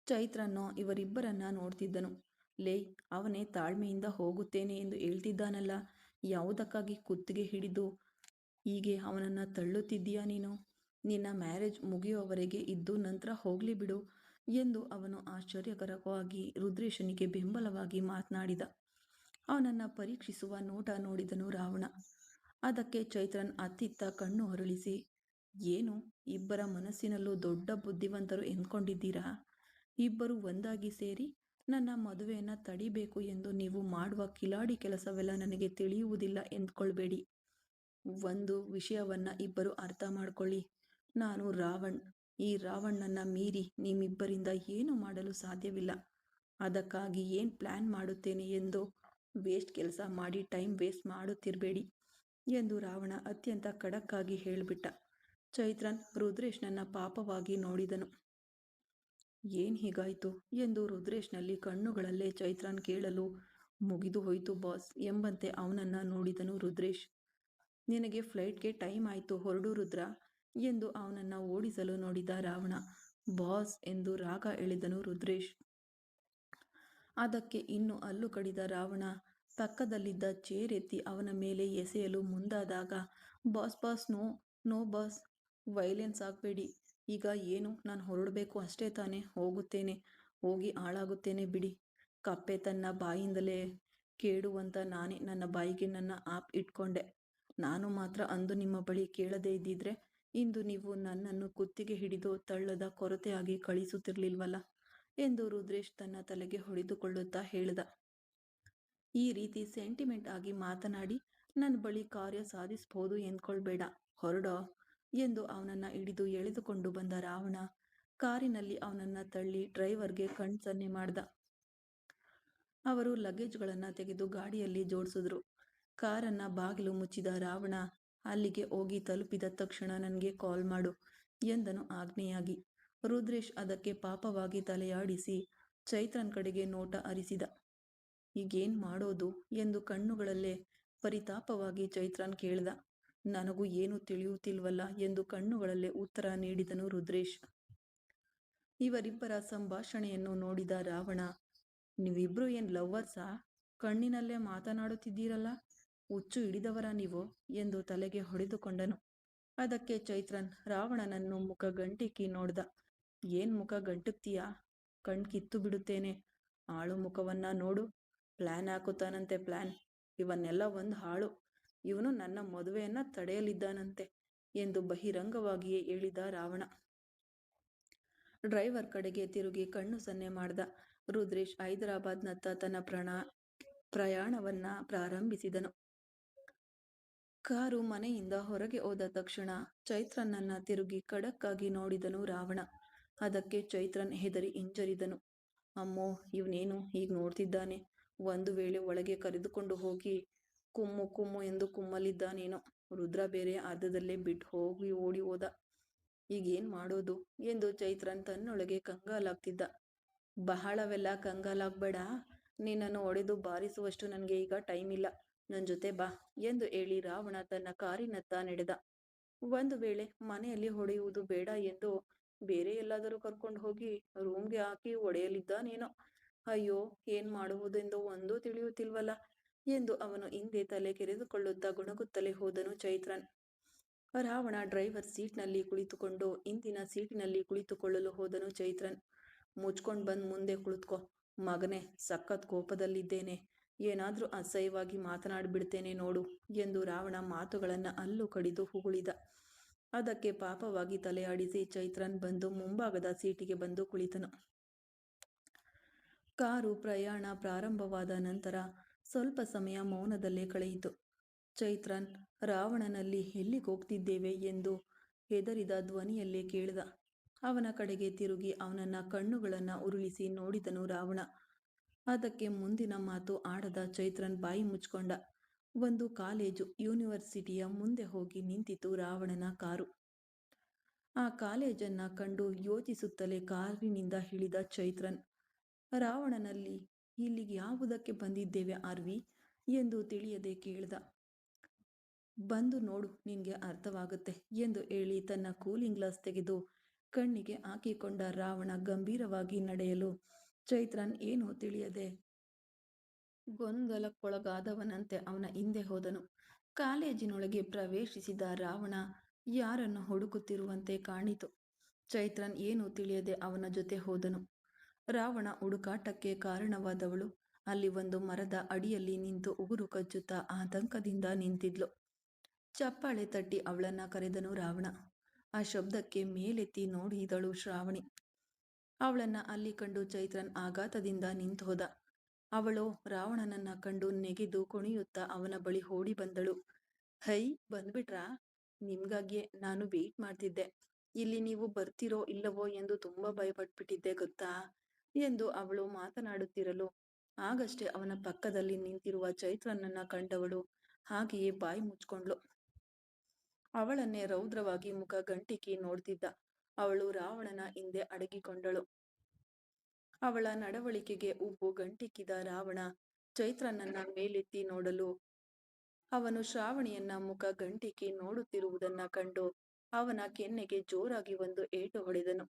ಚೈತ್ರನೋ ಇವರಿಬ್ಬರನ್ನ ನೋಡ್ತಿದ್ದನು. ಲೇ, ಅವನೇ ತಾಳ್ಮೆಯಿಂದ ಹೋಗುತ್ತೇನೆ ಎಂದು ಹೇಳ್ತಿದ್ದಾನಲ್ಲ, ಯಾವುದಕ್ಕಾಗಿ ಕುತ್ತಿಗೆ ಹಿಡಿದು ಹೀಗೆ ಅವನನ್ನ ತಳ್ಳುತ್ತಿದ್ದೀಯಾ ನೀನು? ನಿನ್ನ ಮ್ಯಾರೇಜ್ ಮುಗಿಯುವವರೆಗೆ ಇದ್ದು ನಂತರ ಹೋಗ್ಲಿ ಬಿಡು ಎಂದು ಅವನು ಆಶ್ಚರ್ಯಕರವಾಗಿ ರುದ್ರೇಶನಿಗೆ ಬೆಂಬಲವಾಗಿ ಮಾತನಾಡಿದ. ಅವನನ್ನ ಪರೀಕ್ಷಿಸುವ ನೋಟ ನೋಡಿದನು ರಾವಣ. ಅದಕ್ಕೆ ಚೈತ್ರನ್ ಅತ್ತಿತ್ತ ಕಣ್ಣು ಹೊರಳಿಸಿ, ಏನು ಇಬ್ಬರ ಮನಸ್ಸಿನಲ್ಲೂ ದೊಡ್ಡ ಬುದ್ಧಿವಂತರು ಎಂದ್ಕೊಂಡಿದ್ದೀರಾ? ಇಬ್ಬರು ಒಂದಾಗಿ ಸೇರಿ ನನ್ನ ಮದುವೆಯನ್ನ ತಡಿಬೇಕು ಎಂದು ನೀವು ಮಾಡುವ ಕಿಲಾಡಿ ಕೆಲಸವೆಲ್ಲ ನನಗೆ ತಿಳಿಯುವುದಿಲ್ಲ ಎಂದ್ಕೊಳ್ಬೇಡಿ. ಒಂದು ವಿಷಯವನ್ನ ಇಬ್ಬರು ಅರ್ಥ ಮಾಡ್ಕೊಳ್ಳಿ. ನಾನು ರಾವಣ್. ಈ ರಾವಣನ್ನ ಮೀರಿ ನಿಮ್ಮಿಬ್ಬರಿಂದ ಏನು ಮಾಡಲು ಸಾಧ್ಯವಿಲ್ಲ. ಅದಕ್ಕಾಗಿ ಏನು ಪ್ಲಾನ್ ಮಾಡುತ್ತೇನೆ ಎಂದು ವೇಸ್ಟ್ ಕೆಲಸ ಮಾಡಿ ಟೈಮ್ ವೇಸ್ಟ್ ಮಾಡುತ್ತಿರಬೇಡಿ ಎಂದು ರಾವಣ ಅತ್ಯಂತ ಖಡಕ್ಕಾಗಿ ಹೇಳಿಬಿಟ್ಟ. ಚೈತ್ರನ್ ರುದ್ರೇಶ್ನನ್ನ ಪಾಪವಾಗಿ ನೋಡಿದನು. ಏನ್ ಹೀಗಾಯ್ತು ಎಂದು ರುದ್ರೇಶ್ನಲ್ಲಿ ಕಣ್ಣುಗಳಲ್ಲೇ ಚೈತ್ರನ್ ಕೇಳಲು, ಮುಗಿದು ಹೋಯ್ತು ಬಾಸ್ ಎಂಬಂತೆ ಅವನನ್ನ ನೋಡಿದನು ರುದ್ರೇಶ್. ನಿನಗೆ ಫ್ಲೈಟ್ಗೆ ಟೈಮ್ ಆಯ್ತು, ಹೊರಡು ರುದ್ರ ಎಂದು ಅವನನ್ನ ಓಡಿಸಲು ನೋಡಿದ ರಾವಣ. ಬಾಸ್ ಎಂದು ರಾಗ ಎಳೆದನು ರುದ್ರೇಶ್. ಅದಕ್ಕೆ ಇನ್ನು ಹಲ್ಲು ಕಡಿದ ರಾವಣ ಪಕ್ಕದಲ್ಲಿದ್ದ ಚೇರ್ ಎತ್ತಿ ಅವನ ಮೇಲೆ ಎಸೆಯಲು ಮುಂದಾದಾಗ, boss boss no no boss, violence ಆಗಬೇಡಿ. ಈಗ ಏನು ನಾನು ಹೊರಡಬೇಕು ಅಷ್ಟೇ ತಾನೇ? ಹೋಗುತ್ತೇನೆ, ಹೋಗಿ ಹಾಳಾಗುತ್ತೇನೆ ಬಿಡಿ. ಕಪ್ಪೆ ತನ್ನ ಬಾಯಿಂದಲೇ ಕೇಳುವಂತ ನಾನೇ ನನ್ನ ಬಾಯಿಗೆ ನನ್ನ ಆಪ್ ಇಟ್ಕೊಂಡೆ. ನಾನು ಮಾತ್ರ ಅಂದು ನಿಮ್ಮ ಬಳಿ ಕೇಳದೇ ಇದ್ದಿದ್ರೆ ಇಂದು ನೀವು ನನ್ನನ್ನು ಕುತ್ತಿಗೆ ಹಿಡಿದು ತಳ್ಳದ ಕೊರತೆಯಾಗಿ ಕಳಿಸುತ್ತಿರ್ಲಿಲ್ವಲ್ಲ ಎಂದು ರುದ್ರೇಶ್ ತನ್ನ ತಲೆಗೆ ಹೊಡೆದುಕೊಳ್ಳುತ್ತಾ ಹೇಳಿದ. ಈ ರೀತಿ ಸೆಂಟಿಮೆಂಟ್ ಆಗಿ ಮಾತನಾಡಿ ನನ್ನ ಬಳಿ ಕಾರ್ಯ ಸಾಧಿಸಬಹುದು ಎಂದ್ಕೊಳ್ಬೇಡ, ಹೊರಡೋ ಎಂದು ಅವನನ್ನ ಹಿಡಿದು ಎಳೆದುಕೊಂಡು ಬಂದ ರಾವಣ ಕಾರಿನಲ್ಲಿ ಅವನನ್ನ ತಳ್ಳಿ ಡ್ರೈವರ್ಗೆ ಕಣ್ಸನ್ನೆ ಮಾಡ್ದ. ಅವರು ಲಗೇಜ್ಗಳನ್ನ ತೆಗೆದು ಗಾಡಿಯಲ್ಲಿ ಜೋಡಿಸಿದ್ರು. ಕಾರನ್ನ ಬಾಗಿಲು ಮುಚ್ಚಿದ ರಾವಣ ಅಲ್ಲಿಗೆ ಹೋಗಿ ತಲುಪಿದ ತಕ್ಷಣ ನನಗೆ ಕಾಲ್ ಮಾಡು ಎಂದನು ಆಜ್ಞೆಯಾಗಿ. ರುದ್ರೇಶ್ ಅದಕ್ಕೆ ಪಾಪವಾಗಿ ತಲೆಯಾಡಿಸಿ ಚೈತ್ರನ್ ಕಡೆಗೆ ನೋಟ ಹರಿಸಿದ. ಈಗೇನ್ ಮಾಡೋದು ಎಂದು ಕಣ್ಣುಗಳಲ್ಲೇ ಪರಿತಾಪವಾಗಿ ಚೈತ್ರನ್ ಕೇಳ್ದ. ನನಗೂ ಏನು ತಿಳಿಯುತ್ತಿಲ್ವಲ್ಲ ಎಂದು ಕಣ್ಣುಗಳಲ್ಲೇ ಉತ್ತರ ನೀಡಿದನು ರುದ್ರೇಶ್. ಇವರಿಬ್ಬರ ಸಂಭಾಷಣೆಯನ್ನು ನೋಡಿದ ರಾವಣ, ನೀವಿಬ್ರು ಏನ್ ಲವ್ವರ್ಸಾ? ಕಣ್ಣಿನಲ್ಲೇ ಮಾತನಾಡುತ್ತಿದ್ದೀರಲ್ಲ, ಹುಚ್ಚು ಹಿಡಿದವರ ನೀವು ಎಂದು ತಲೆಗೆ ಹೊಡೆದುಕೊಂಡನು. ಅದಕ್ಕೆ ಚೈತ್ರನ್ ರಾವಣನನ್ನು ಮುಖ ಗಂಟಿಕ್ಕಿ ನೋಡ್ದ. ಏನ್ ಮುಖ ಗಂಟುಕ್ತೀಯಾ? ಕಣ್ ಕಿತ್ತು ಬಿಡುತ್ತೇನೆ. ಆಳು ಮುಖವನ್ನ ನೋಡು. ಪ್ಲಾನ್ ಹಾಕುತ್ತಾನಂತೆ ಪ್ಲಾನ್. ಇವನ್ನೆಲ್ಲ ಒಂದು ಹಾಳು. ಇವನು ನನ್ನ ಮದುವೆಯನ್ನ ತಡೆಯಲಿದ್ದಾನಂತೆ ಎಂದು ಬಹಿರಂಗವಾಗಿಯೇ ಹೇಳಿದ ರಾವಣ. ಡ್ರೈವರ್ ಕಡೆಗೆ ತಿರುಗಿ ಕಣ್ಣು ಸನ್ನೆ ಮಾಡ್ದ. ರುದ್ರೇಶ್ ಹೈದರಾಬಾದ್ನತ್ತ ತನ್ನ ಪ್ರಯಾಣವನ್ನ ಪ್ರಾರಂಭಿಸಿದನು. ಕಾರು ಮನೆಯಿಂದ ಹೊರಗೆ ಹೋದ ತಕ್ಷಣ ಚೈತ್ರನ್ನನ್ನ ತಿರುಗಿ ಖಡಕ್ಕಾಗಿ ನೋಡಿದನು ರಾವಣ. ಅದಕ್ಕೆ ಚೈತ್ರನ್ ಹೆದರಿ ಹಿಂಜರಿದನು. ಅಮ್ಮೋ, ಇವನೇನು ಹೀಗೆ ನೋಡ್ತಿದ್ದಾನೆ? ಒಂದು ವೇಳೆ ಒಳಗೆ ಕರೆದುಕೊಂಡು ಹೋಗಿ ಕುಮ್ಮು ಕುಮ್ಮು ಎಂದು ಕುಮ್ಮಲಿದ್ದಾನೇನೋ. ರುದ್ರ ಬೇರೆ ಅರ್ಧದಲ್ಲೇ ಬಿಟ್ಟು ಹೋಗಿ ಓಡಿ ಹೋದ. ಈಗೇನ್ ಮಾಡೋದು ಎಂದು ಚೈತ್ರನ್ ತನ್ನೊಳಗೆ ಕಂಗಾಲಾಗ್ತಿದ್ದ. ಬಹಳವೆಲ್ಲ ಕಂಗಾಲಾಗ್ಬೇಡ. ನಿನ್ನನ್ನು ಹೊಡೆದು ಬಾರಿಸುವಷ್ಟು ನನಗೆ ಈಗ ಟೈಮ್ ಇಲ್ಲ. ನನ್ನ ಜೊತೆ ಬಾ ಎಂದು ಹೇಳಿ ರಾವಣ ತನ್ನ ಕಾರಿನತ್ತ ನಡೆದ. ಒಂದು ವೇಳೆ ಮನೆಯಲ್ಲಿ ಹೊಡೆಯುವುದು ಬೇಡ ಎಂದು ಬೇರೆ ಎಲ್ಲಾದರೂ ಕರ್ಕೊಂಡು ಹೋಗಿ ರೂಮ್ಗೆ ಹಾಕಿ ಹೊಡೆಯಲಿದ್ದಾನೇನೋ. ಅಯ್ಯೋ, ಏನ್ ಮಾಡುವುದೆಂದು ಒಂದೂ ತಿಳಿಯುತ್ತಿಲ್ವಲ್ಲ ಎಂದು ಅವನು ಹಿಂದೆ ತಲೆ ಕೆರೆದುಕೊಳ್ಳುತ್ತಾ ಗುಣಗುತ್ತಲೇ ಹೋದನು ಚೈತ್ರನ್. ರಾವಣ ಡ್ರೈವರ್ ಸೀಟ್ನಲ್ಲಿ ಕುಳಿತುಕೊಂಡು ಹಿಂದಿನ ಸೀಟಿನಲ್ಲಿ ಕುಳಿತುಕೊಳ್ಳಲು ಹೋದನು ಚೈತ್ರನ್. ಮುಚ್ಕೊಂಡು ಬಂದು ಮುಂದೆ ಕುಳಿತುಕೋ ಮಗನೇ, ಸಖತ್ ಕೋಪದಲ್ಲಿದ್ದೇನೆ. ಏನಾದ್ರೂ ಅಸಹ್ಯವಾಗಿ ಮಾತನಾಡ್ಬಿಡ್ತೇನೆ ನೋಡು ಎಂದು ರಾವಣ ಮಾತುಗಳನ್ನ ಹಲ್ಲು ಕಡಿದು ಉಗುಳಿದ. ಅದಕ್ಕೆ ಪಾಪವಾಗಿ ತಲೆಯಾಡಿಸಿ ಚೈತ್ರನ್ ಬಂದು ಮುಂಭಾಗದ ಸೀಟಿಗೆ ಬಂದು ಕುಳಿತನು. ಕಾರು ಪ್ರಯಾಣ ಪ್ರಾರಂಭವಾದ ನಂತರ ಸ್ವಲ್ಪ ಸಮಯ ಮೌನದಲ್ಲೇ ಕಳೆಯಿತು. ಚೈತ್ರನ್ ರಾವಣನಲ್ಲಿ ಎಲ್ಲಿಗೆ ಹೋಗ್ತಿದ್ದೇವೆ ಎಂದು ಹೆದರಿದ ಧ್ವನಿಯಲ್ಲೇ ಕೇಳಿದ. ಅವನ ಕಡೆಗೆ ತಿರುಗಿ ಅವನನ್ನ ಕಣ್ಣುಗಳನ್ನ ಉರುಳಿಸಿ ನೋಡಿದನು ರಾವಣ. ಅದಕ್ಕೆ ಮುಂದಿನ ಮಾತು ಆಡದ ಚೈತ್ರನ್ ಬಾಯಿ ಮುಚ್ಕೊಂಡ. ಒಂದು ಕಾಲೇಜು ಯೂನಿವರ್ಸಿಟಿಯ ಮುಂದೆ ಹೋಗಿ ನಿಂತಿತು ರಾವಣನ ಕಾರು. ಆ ಕಾಲೇಜನ್ನ ಕಂಡು ಯೋಚಿಸುತ್ತಲೇ ಕಾರಿನಿಂದ ಇಳಿದ ಚೈತ್ರನ್, ರಾವಣನಲ್ಲಿ ಇಲ್ಲಿಗೆ ಯಾವುದಕ್ಕೆ ಬಂದಿದ್ದೇವೆ ಆರ್ವಿ ಎಂದು ತಿಳಿಯದೆ ಕೇಳ್ದ. ಬಂದು ನೋಡು, ನಿನ್ಗೆ ಅರ್ಥವಾಗುತ್ತೆ ಎಂದು ಹೇಳಿ ತನ್ನ ಕೂಲಿಂಗ್ ಗ್ಲಾಸ್ ತೆಗೆದು ಕಣ್ಣಿಗೆ ಹಾಕಿಕೊಂಡ ರಾವಣ ಗಂಭೀರವಾಗಿ ನಡೆಯಲು ಚೈತ್ರನ್ ಏನೂ ತಿಳಿಯದೆ ಗೊಂದಲಕ್ಕೊಳಗಾದವನಂತೆ ಅವನ ಹಿಂದೆ ಹೋದನು. ಕಾಲೇಜಿನೊಳಗೆ ಪ್ರವೇಶಿಸಿದ ರಾವಣ ಯಾರನ್ನು ಹುಡುಕುತ್ತಿರುವಂತೆ ಕಾಣಿತು. ಚೈತ್ರನ್ ಏನೂ ತಿಳಿಯದೆ ಅವನ ಜೊತೆ ಹೋದನು. ರಾವಣ ಹುಡುಕಾಟಕ್ಕೆ ಕಾರಣವಾದವಳು ಅಲ್ಲಿ ಒಂದು ಮರದ ಅಡಿಯಲ್ಲಿ ನಿಂತು ಉಗುರು ಕಚ್ಚುತ್ತಾ ಆತಂಕದಿಂದ ನಿಂತಿದ್ಲು. ಚಪ್ಪಾಳೆ ತಟ್ಟಿ ಅವಳನ್ನ ಕರೆದನು ರಾವಣ. ಆ ಶಬ್ದಕ್ಕೆ ಮೇಲೆತ್ತಿ ನೋಡಿದಳು ಶ್ರಾವಣಿ. ಅವಳನ್ನ ಅಲ್ಲಿ ಕಂಡು ಚೈತ್ರನ್ ಆಘಾತದಿಂದ ನಿಂತು ಹೋದ. ಅವಳು ರಾವಣನನ್ನ ಕಂಡು ನೆಗೆದು ಕುಣಿಯುತ್ತಾ ಅವನ ಬಳಿ ಓಡಿ ಬಂದಳು. ಹೈ, ಬಂದ್ಬಿಟ್ರಾ? ನಿಮ್ಗಾಗಿಯೇ ನಾನು ವೆಯ್ಟ್ ಮಾಡ್ತಿದ್ದೆ. ಇಲ್ಲಿ ನೀವು ಬರ್ತಿರೋ ಇಲ್ಲವೋ ಎಂದು ತುಂಬಾ ಭಯಪಟ್ಬಿಟ್ಟಿದ್ದೆ ಗೊತ್ತಾ ಎಂದು ಅವಳು ಮಾತನಾಡುತ್ತಿರಲು ಆಗಷ್ಟೇ ಅವನ ಪಕ್ಕದಲ್ಲಿ ನಿಂತಿರುವ ಚೈತ್ರನನ್ನ ಕಂಡವಳು ಹಾಗೆಯೇ ಬಾಯಿ ಮುಚ್ಕೊಂಡ್ಳು. ಅವಳನ್ನೇ ರೌದ್ರವಾಗಿ ಮುಖ ಗಂಟಿಕ್ಕಿ ನೋಡ್ತಿದ್ದ ಅವಳು ರಾವಣನ ಹಿಂದೆ ಅಡಗಿಕೊಂಡಳು. ಅವಳ ನಡವಳಿಕೆಗೆ ಉಬ್ಬು ಗಂಟಿಕ್ಕಿದ ರಾವಣ ಚೈತ್ರನನ್ನ ಮೇಲೆತ್ತಿ ನೋಡಲು ಅವನು ಶ್ರಾವಣಿಯನ್ನ ಮುಖ ಗಂಟಿಕ್ಕಿ ನೋಡುತ್ತಿರುವುದನ್ನ ಕಂಡು ಅವನ ಕೆನ್ನೆಗೆ ಜೋರಾಗಿ ಒಂದು ಏಟು ಹೊಡೆದನು.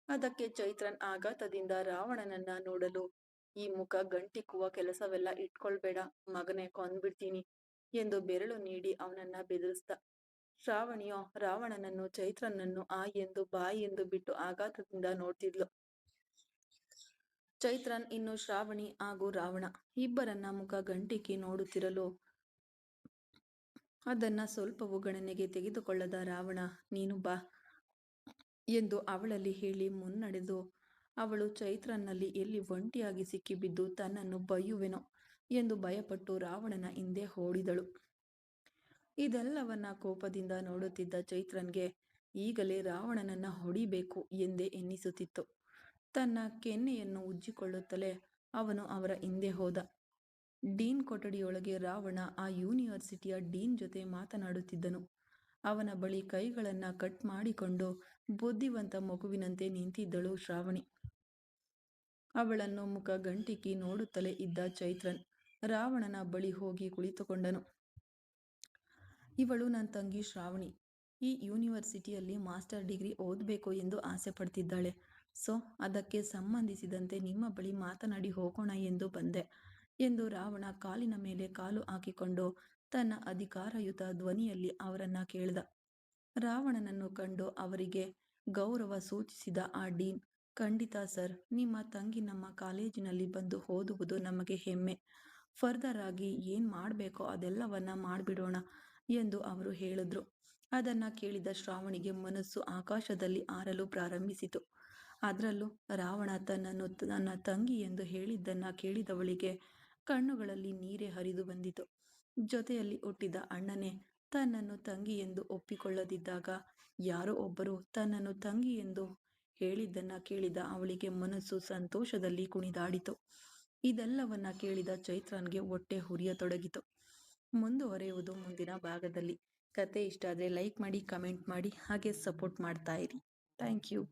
ಅದಕ್ಕೆ ಚೈತ್ರನ್ ಆಘಾತದಿಂದ ರಾವಣನನ್ನ ನೋಡಲು, ಈ ಮುಖ ಗಂಟಿಕ್ಕುವ ಕೆಲಸವೆಲ್ಲ ಇಟ್ಕೊಳ್ಬೇಡ ಮಗನೇ, ಕೊಂದ್ಬಿಡ್ತೀನಿ ಎಂದು ಬೆರಳು ನೀಡಿ ಅವನನ್ನ ಬೆದರಿಸ್ದ. ಶ್ರಾವಣಿಯೋ ರಾವಣನನ್ನು ಚೈತ್ರನನ್ನು ಆ ಎಂದು ಬಾಯಿ ಎಂದು ಬಿಟ್ಟು ಆಘಾತದಿಂದ ನೋಡ್ತಿದ್ಲು. ಚೈತ್ರನ್ ಇನ್ನು ಶ್ರಾವಣಿ ಹಾಗೂ ರಾವಣ ಇಬ್ಬರನ್ನ ಮುಖ ಗಂಟಿಕ್ಕಿ ನೋಡುತ್ತಿರಲು ಅದನ್ನ ಸ್ವಲ್ಪವೂ ಗಣನೆಗೆ ತೆಗೆದುಕೊಳ್ಳದ ರಾವಣ, ನೀನು ಬಾ ಎಂದು ಅವಳಲ್ಲಿ ಹೇಳಿ ಮುನ್ನಡೆದು ಅವಳು ಚೈತ್ರನ್ನಲ್ಲಿ ಎಲ್ಲಿ ಒಂಟಿಯಾಗಿ ಸಿಕ್ಕಿಬಿದ್ದು ತನ್ನನ್ನು ಬೈಯುವೆನೋ ಎಂದು ಭಯಪಟ್ಟು ರಾವಣನ ಹಿಂದೆ ಓಡಿದಳು. ಇದೆಲ್ಲವನ್ನ ಕೋಪದಿಂದ ನೋಡುತ್ತಿದ್ದ ಚೈತ್ರನ್ಗೆ ಈಗಲೇ ರಾವಣನನ್ನ ಹೊಡಿಬೇಕು ಎಂದೇ ಎನ್ನಿಸುತ್ತಿತ್ತು. ತನ್ನ ಕೆನ್ನೆಯನ್ನು ಉಜ್ಜಿಕೊಳ್ಳುತ್ತಲೇ ಅವನು ಅವರ ಹಿಂದೆ ಹೋದ. ಡೀನ್ ಕೊಠಡಿಯೊಳಗೆ ರಾವಣ ಆ ಯೂನಿವರ್ಸಿಟಿಯ ಡೀನ್ ಜೊತೆ ಮಾತನಾಡುತ್ತಿದ್ದನು. ಅವನ ಬಳಿ ಕೈಗಳನ್ನ ಕಟ್ ಮಾಡಿಕೊಂಡು ಬುದ್ಧಿವಂತ ಮಗುವಿನಂತೆ ನಿಂತಿದ್ದಳು ಶ್ರಾವಣಿ. ಅವಳನ್ನು ಮುಖ ಗಂಟಿಕ್ಕಿ ನೋಡುತ್ತಲೇ ಇದ್ದ ಚೈತ್ರನ್ ರಾವಣನ ಬಳಿ ಹೋಗಿ ಕುಳಿತುಕೊಂಡನು. ಇವಳು ನನ್ನ ತಂಗಿ ಶ್ರಾವಣಿ. ಈ ಯೂನಿವರ್ಸಿಟಿಯಲ್ಲಿ ಮಾಸ್ಟರ್ ಡಿಗ್ರಿ ಓದಬೇಕು ಎಂದು ಆಸೆ ಪಡ್ತಿದ್ದಾಳೆ. ಸೊ ಅದಕ್ಕೆ ಸಂಬಂಧಿಸಿದಂತೆ ನಿಮ್ಮ ಬಳಿ ಮಾತನಾಡಿ ಹೋಗೋಣ ಎಂದು ಬಂದೆ ಎಂದು ರಾವಣ ಕಾಲಿನ ಮೇಲೆ ಕಾಲು ಹಾಕಿಕೊಂಡು ತನ್ನ ಅಧಿಕಾರಯುತ ಧ್ವನಿಯಲ್ಲಿ ಅವರನ್ನ ಕೇಳಿದ. ರಾವಣನನ್ನು ಕಂಡು ಅವರಿಗೆ ಗೌರವ ಸೂಚಿಸಿದ ಆ ಡೀನ್, ಖಂಡಿತ ಸರ್, ನಿಮ್ಮ ತಂಗಿ ನಮ್ಮ ಕಾಲೇಜಿನಲ್ಲಿ ಬಂದು ಓದುವುದು ನಮಗೆ ಹೆಮ್ಮೆ. ಫರ್ದರ್ ಆಗಿ ಏನ್ ಮಾಡಬೇಕೋ ಅದೆಲ್ಲವನ್ನ ಮಾಡಿಬಿಡೋಣ ಎಂದು ಅವರು ಹೇಳಿದ್ರು. ಅದನ್ನ ಕೇಳಿದ ಶ್ರಾವಣಿಗೆ ಮನಸ್ಸು ಆಕಾಶದಲ್ಲಿ ಹಾರಲು ಪ್ರಾರಂಭಿಸಿತು. ಅದರಲ್ಲೂ ರಾವಣ ತನ್ನನ್ನು ನನ್ನ ತಂಗಿ ಎಂದು ಹೇಳಿದ್ದನ್ನ ಕೇಳಿದವಳಿಗೆ ಕಣ್ಣುಗಳಲ್ಲಿ ನೀರೇ ಹರಿದು ಬಂದಿತು. ಜೊತೆಯಲ್ಲಿ ಹುಟ್ಟಿದ ಅಣ್ಣನೇ ತನ್ನನ್ನು ತಂಗಿ ಎಂದು ಒಪ್ಪಿಕೊಳ್ಳದಿದ್ದಾಗ ಯಾರೋ ಒಬ್ಬರು ತನ್ನನ್ನು ತಂಗಿ ಎಂದು ಹೇಳಿದ್ದನ್ನ ಕೇಳಿದ ಅವಳಿಗೆ ಮನಸ್ಸು ಸಂತೋಷದಲ್ಲಿ ಕುಣಿದಾಡಿತು. ಇದೆಲ್ಲವನ್ನ ಕೇಳಿದ ಚೈತ್ರನ್ಗೆ ಹೊಟ್ಟೆ ಉರಿಯತೊಡಗಿತು. ಮುಂದುವರೆಯುವುದು ಮುಂದಿನ ಭಾಗದಲ್ಲಿ. ಕತೆ ಇಷ್ಟ ಆದರೆ ಲೈಕ್ ಮಾಡಿ, ಕಮೆಂಟ್ ಮಾಡಿ, ಹಾಗೆ ಸಪೋರ್ಟ್ ಮಾಡ್ತಾ ಇರಿ. Thank you.